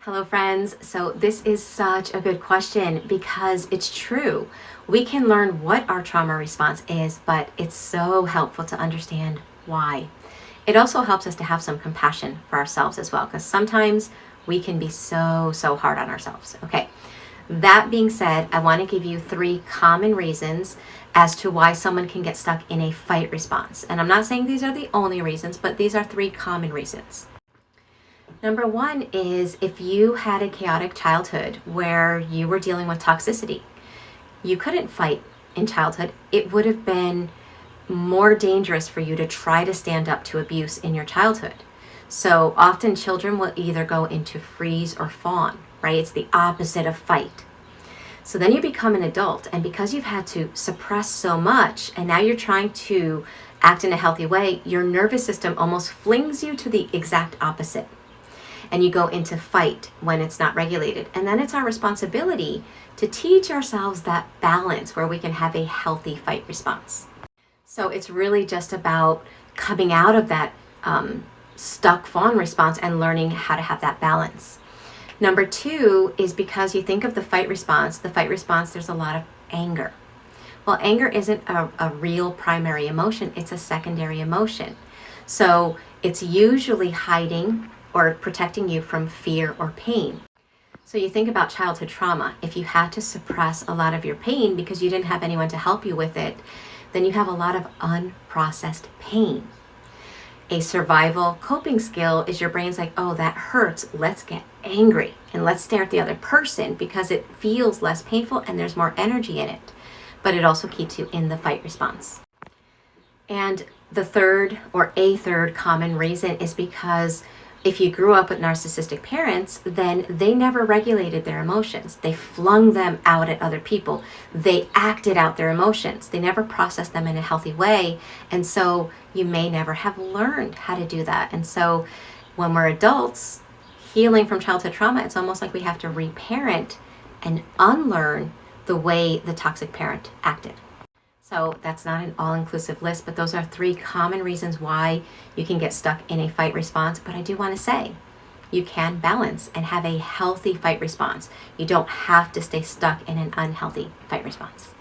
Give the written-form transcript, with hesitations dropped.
Hello friends. So this is such a good question because it's true. We can learn what our trauma response is, but it's so helpful to understand why. It also helps us to have some compassion for ourselves as well, because sometimes we can be so hard on ourselves. Okay. That being said, I want to give you 3 common reasons as to why someone can get stuck in a fight response. And I'm not saying these are the only reasons, but these are 3 common reasons. Number 1 is if you had a chaotic childhood where you were dealing with toxicity. You couldn't fight in childhood. It would have been more dangerous for you to try to stand up to abuse in your childhood. So often children will either go into freeze or fawn, right? It's the opposite of fight. So then you become an adult, and because you've had to suppress so much and now you're trying to act in a healthy way, your nervous system almost flings you to the exact opposite. And you go into fight when it's not regulated. And then it's our responsibility to teach ourselves that balance where we can have a healthy fight response. So it's really just about coming out of that stuck fawn response and learning how to have that balance. Number 2 is because you think of the fight response, there's a lot of anger. Well, anger isn't a real primary emotion, it's a secondary emotion. So it's usually hiding or protecting you from fear or pain. So you think about childhood trauma. If you had to suppress a lot of your pain because you didn't have anyone to help you with it, then you have a lot of unprocessed pain. A survival coping skill is your brain's like, oh, that hurts, let's get angry and let's stare at the other person because it feels less painful and there's more energy in it. But it also keeps you in the fight response. And the a third common reason is because if you grew up with narcissistic parents, then they never regulated their emotions. They flung them out at other people. They acted out their emotions. They never processed them in a healthy way. And so you may never have learned how to do that. And so when we're adults, healing from childhood trauma, it's almost like we have to reparent and unlearn the way the toxic parent acted. So that's not an all-inclusive list, but those are 3 common reasons why you can get stuck in a fight response. But I do want to say, you can balance and have a healthy fight response. You don't have to stay stuck in an unhealthy fight response.